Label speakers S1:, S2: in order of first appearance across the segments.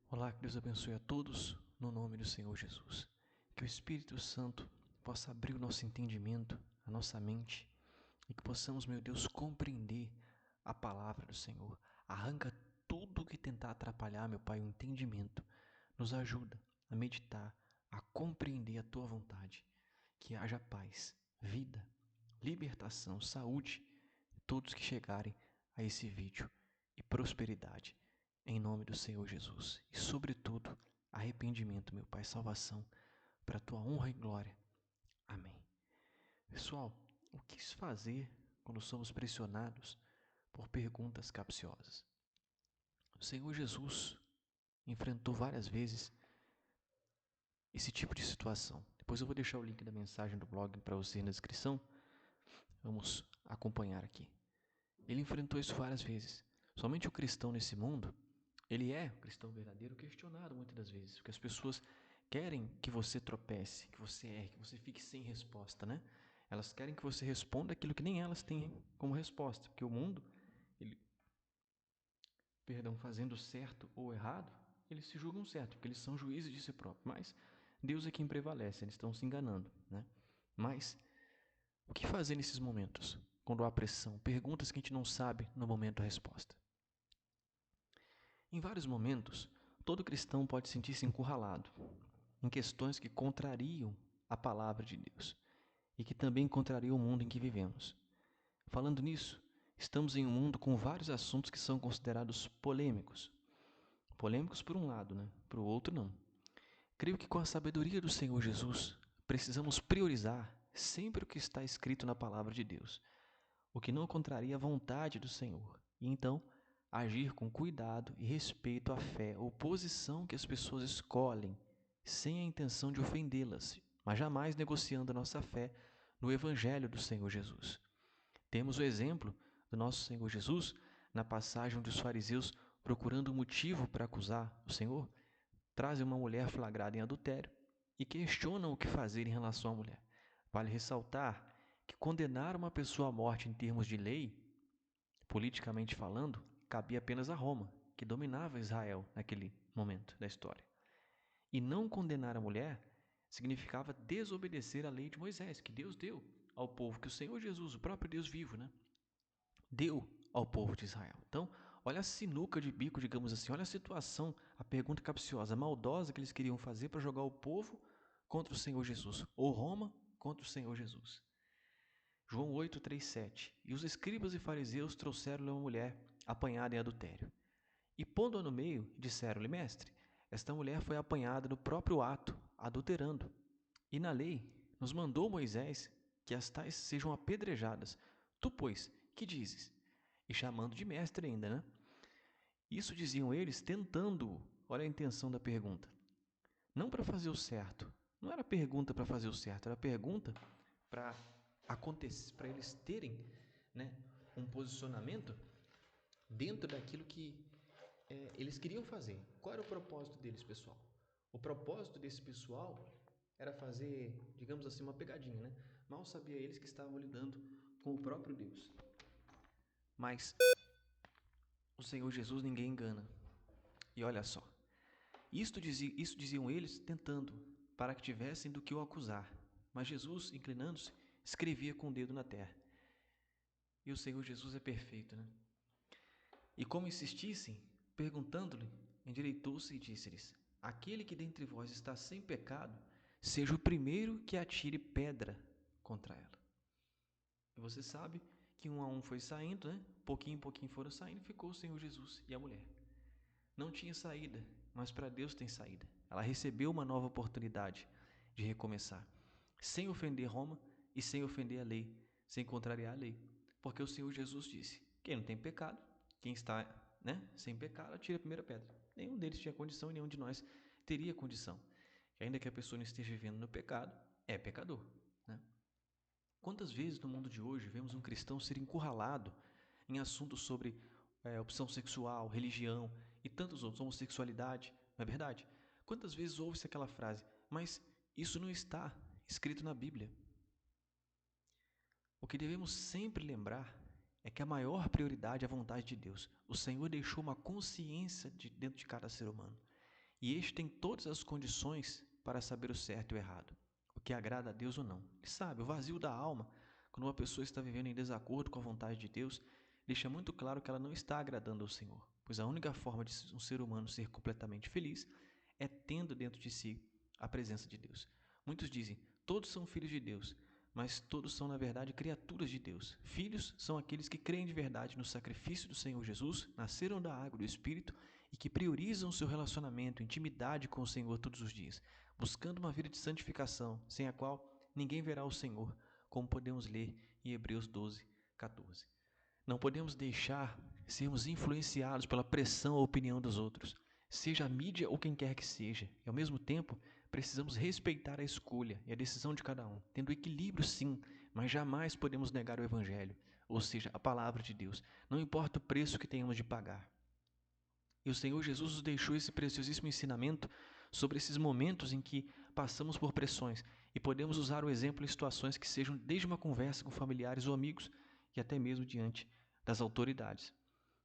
S1: Olá, que Deus abençoe a todos, no nome do Senhor Jesus. Que o Espírito Santo possa abrir o nosso entendimento, a nossa mente, e que possamos, meu Deus, compreender a palavra do Senhor. Arranca tudo que tentar atrapalhar, meu Pai, o entendimento. Nos ajuda a meditar, a compreender a Tua vontade. Que haja paz, vida, libertação, saúde, todos que chegarem a esse vídeo, e prosperidade. Em nome do Senhor Jesus. E, sobretudo, arrependimento, meu Pai, salvação, para a Tua honra e glória. Amém. Pessoal, o que fazer quando somos pressionados por perguntas capciosas? O Senhor Jesus enfrentou várias vezes esse tipo de situação. Depois eu vou deixar o link da mensagem do blog para você na descrição. Vamos acompanhar aqui. Ele enfrentou isso várias vezes. Somente o cristão nesse mundo, ele é o cristão verdadeiro, questionado muitas das vezes, porque as pessoas querem que você tropece, que você erre, que você fique sem resposta, né? Elas querem que você responda aquilo que nem elas têm como resposta, porque o mundo, fazendo certo ou errado, eles se julgam certo, porque eles são juízes de si próprios. Mas Deus é quem prevalece, eles estão se enganando, né? Mas o que fazer nesses momentos, quando há pressão, perguntas que a gente não sabe no momento a resposta? Em vários momentos, todo cristão pode sentir-se encurralado em questões que contrariam a palavra de Deus e que também contrariam o mundo em que vivemos. Falando nisso, estamos em um mundo com vários assuntos que são considerados polêmicos. Polêmicos por um lado, né? Por outro, não. Creio que com a sabedoria do Senhor Jesus, precisamos priorizar sempre o que está escrito na palavra de Deus, o que não contraria a vontade do Senhor, e então agir com cuidado e respeito à fé ou posição que as pessoas escolhem, sem a intenção de ofendê-las, mas jamais negociando a nossa fé no Evangelho do Senhor Jesus. Temos o exemplo do nosso Senhor Jesus na passagem onde os fariseus, procurando um motivo para acusar o Senhor, trazem uma mulher flagrada em adultério e questionam o que fazer em relação à mulher. Vale ressaltar que condenar uma pessoa à morte em termos de lei, politicamente falando, cabia apenas a Roma, que dominava Israel naquele momento da história. E não condenar a mulher significava desobedecer à lei de Moisés, que Deus deu ao povo, que o Senhor Jesus, o próprio Deus vivo, né, deu ao povo de Israel. Então, olha a sinuca de bico, digamos assim, olha a situação, a pergunta capciosa, maldosa que eles queriam fazer para jogar o povo contra o Senhor Jesus, ou Roma contra o Senhor Jesus. João 8, 3, 7. E os escribas e fariseus trouxeram-lhe uma mulher apanhada em adultério. E pondo-a no meio, disseram-lhe, mestre, esta mulher foi apanhada no próprio ato, adulterando. E na lei nos mandou Moisés que as tais sejam apedrejadas. Tu, pois, que dizes? E chamando de mestre ainda, né? Isso diziam eles, tentando-o. Olha a intenção da pergunta. Não para fazer o certo. Não era pergunta para fazer o certo, era pergunta para acontecer, para eles terem, né, um posicionamento dentro daquilo que eles queriam fazer. Qual era o propósito deles, pessoal? O propósito desse pessoal era fazer, digamos assim, uma pegadinha, né? Mal sabia eles que estavam lidando com o próprio Deus. Mas o Senhor Jesus ninguém engana. E olha só, isso diziam eles tentando, para que tivessem do que o acusar. Mas Jesus, inclinando-se, escrevia com o dedo na terra. E o Senhor Jesus é perfeito, né? E como insistissem, perguntando-lhe, endireitou-se e disse-lhes, aquele que dentre vós está sem pecado, seja o primeiro que atire pedra contra ela. E você sabe que um a um foi saindo, né? Pouquinho em pouquinho foram saindo, ficou o Senhor Jesus e a mulher. Não tinha saída, mas para Deus tem saída. Ela recebeu uma nova oportunidade de recomeçar, sem ofender Roma e sem ofender a lei, sem contrariar a lei. Porque o Senhor Jesus disse, quem não tem pecado, quem está, né, sem pecado, atira a primeira pedra. Nenhum deles tinha condição e nenhum de nós teria condição. E ainda que a pessoa não esteja vivendo no pecado, é pecador, né? Quantas vezes no mundo de hoje vemos um cristão ser encurralado em assuntos sobre opção sexual, religião e tantos outros, homossexualidade, não é verdade? Quantas vezes ouve-se aquela frase, mas isso não está escrito na Bíblia? O que devemos sempre lembrar é que a maior prioridade é a vontade de Deus. O Senhor deixou uma consciência dentro de cada ser humano. E este tem todas as condições para saber o certo e o errado, o que agrada a Deus ou não. Ele sabe, o vazio da alma, quando uma pessoa está vivendo em desacordo com a vontade de Deus, deixa muito claro que ela não está agradando ao Senhor, pois a única forma de um ser humano ser completamente feliz é tendo dentro de si a presença de Deus. Muitos dizem, todos são filhos de Deus, mas todos são, na verdade, criaturas de Deus. Filhos são aqueles que creem de verdade no sacrifício do Senhor Jesus, nasceram da água e do Espírito e que priorizam seu relacionamento, intimidade com o Senhor todos os dias, buscando uma vida de santificação, sem a qual ninguém verá o Senhor, como podemos ler em Hebreus 12, 14. Não podemos deixar sermos influenciados pela pressão ou opinião dos outros, seja a mídia ou quem quer que seja, e ao mesmo tempo precisamos respeitar a escolha e a decisão de cada um, tendo equilíbrio sim, mas jamais podemos negar o Evangelho, ou seja, a palavra de Deus, não importa o preço que tenhamos de pagar. E o Senhor Jesus nos deixou esse preciosíssimo ensinamento sobre esses momentos em que passamos por pressões e podemos usar o exemplo em situações que sejam desde uma conversa com familiares ou amigos e até mesmo diante das autoridades.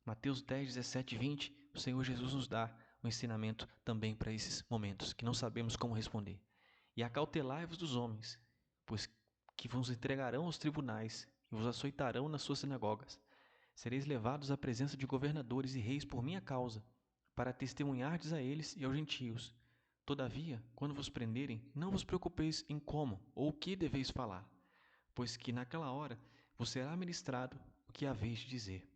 S1: Mateus 10, 17 e 20, o Senhor Jesus nos dá um ensinamento também para esses momentos que não sabemos como responder. E acautelai-vos dos homens, pois que vos entregarão aos tribunais e vos açoitarão nas suas sinagogas. Sereis levados à presença de governadores e reis por minha causa, para testemunhardes a eles e aos gentios. Todavia, quando vos prenderem, não vos preocupeis em como ou o que deveis falar, pois que naquela hora vos será ministrado o que haveis de dizer.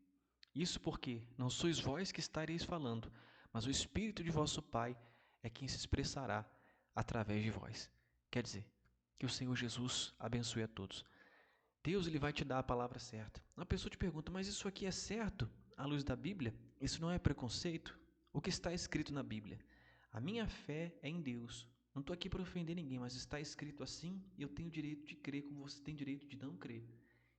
S1: Isso porque não sois vós que estareis falando, mas o Espírito de vosso Pai é quem se expressará através de vós. Quer dizer, que o Senhor Jesus abençoe a todos. Deus ele vai te dar a palavra certa. A pessoa te pergunta, mas isso aqui é certo à luz da Bíblia? Isso não é preconceito? O que está escrito na Bíblia? A minha fé é em Deus. Não estou aqui para ofender ninguém, mas está escrito assim e eu tenho direito de crer como você tem direito de não crer.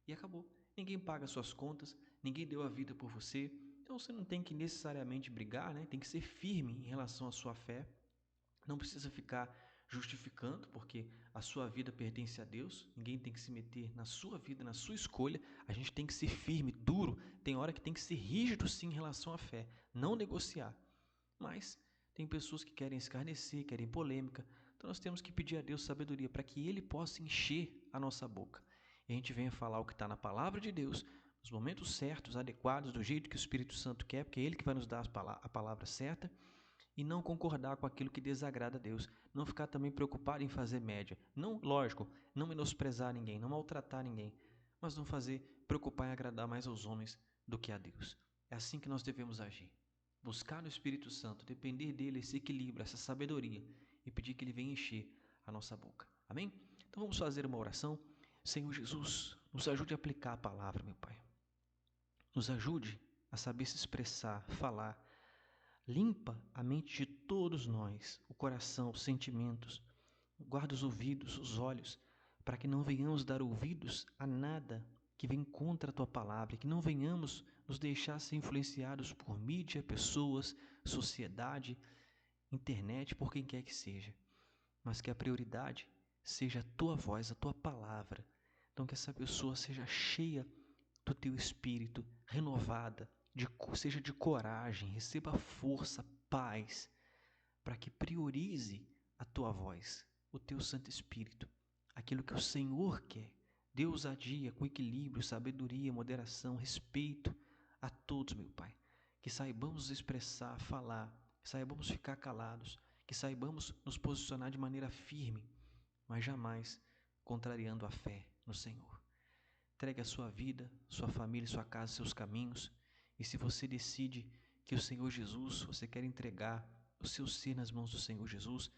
S1: E acabou. Ninguém paga suas contas, ninguém deu a vida por você. Então você não tem que necessariamente brigar, né? Tem que ser firme em relação à sua fé. Não precisa ficar justificando, porque a sua vida pertence a Deus. Ninguém tem que se meter na sua vida, na sua escolha. A gente tem que ser firme, duro. Tem hora que tem que ser rígido sim em relação à fé, não negociar. Mas tem pessoas que querem escarnecer, querem polêmica. Então nós temos que pedir a Deus sabedoria para que Ele possa encher a nossa boca. E a gente venha falar o que está na palavra de Deus, nos momentos certos, adequados, do jeito que o Espírito Santo quer, porque é Ele que vai nos dar a palavra certa, e não concordar com aquilo que desagrada a Deus. Não ficar também preocupado em fazer média. Não, lógico, não menosprezar ninguém, não maltratar ninguém, mas não fazer preocupar em agradar mais aos homens do que a Deus. É assim que nós devemos agir. Buscar no Espírito Santo, depender dele, esse equilíbrio, essa sabedoria e pedir que ele venha encher a nossa boca. Amém? Então vamos fazer uma oração. Senhor Jesus, nos ajude a aplicar a palavra, meu Pai. Nos ajude a saber se expressar, falar. Limpa a mente de todos nós, o coração, os sentimentos. Guarda os ouvidos, os olhos, para que não venhamos dar ouvidos a nada que vem contra a Tua palavra, que não venhamos nos deixar ser influenciados por mídia, pessoas, sociedade, internet, por quem quer que seja. Mas que a prioridade seja a Tua voz, a Tua palavra. Então que essa pessoa seja cheia do Teu Espírito, renovada, seja de coragem, receba força, paz, para que priorize a Tua voz, o Teu Santo Espírito, aquilo que o Senhor quer. Dê ousadia com equilíbrio, sabedoria, moderação, respeito a todos, meu Pai. Que saibamos expressar, falar, que saibamos ficar calados, que saibamos nos posicionar de maneira firme, mas jamais contrariando a fé no Senhor. Entregue a sua vida, sua família, sua casa, seus caminhos. E se você decide que o Senhor Jesus, você quer entregar o seu ser nas mãos do Senhor Jesus,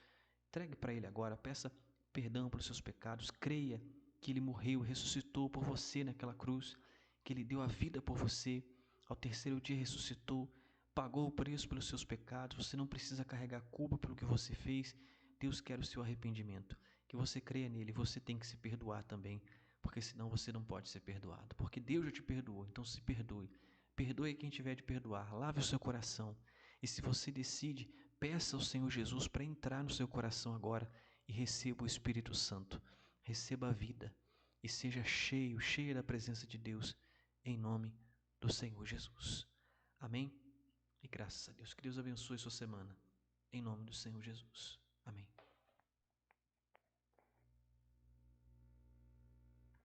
S1: entregue para Ele agora, peça perdão pelos seus pecados, creia que Ele morreu, ressuscitou por você naquela cruz, que Ele deu a vida por você, ao terceiro dia ressuscitou, pagou o preço pelos seus pecados, você não precisa carregar culpa pelo que você fez, Deus quer o seu arrependimento, que você creia nele, você tem que se perdoar também, porque senão você não pode ser perdoado, porque Deus já te perdoou, então se perdoe. Perdoe quem tiver de perdoar, lave o seu coração. E se você decide, peça ao Senhor Jesus para entrar no seu coração agora e receba o Espírito Santo. Receba a vida e seja cheio, cheia da presença de Deus, em nome do Senhor Jesus. Amém? E graças a Deus. Que Deus abençoe sua semana. em nome do Senhor Jesus. Amém.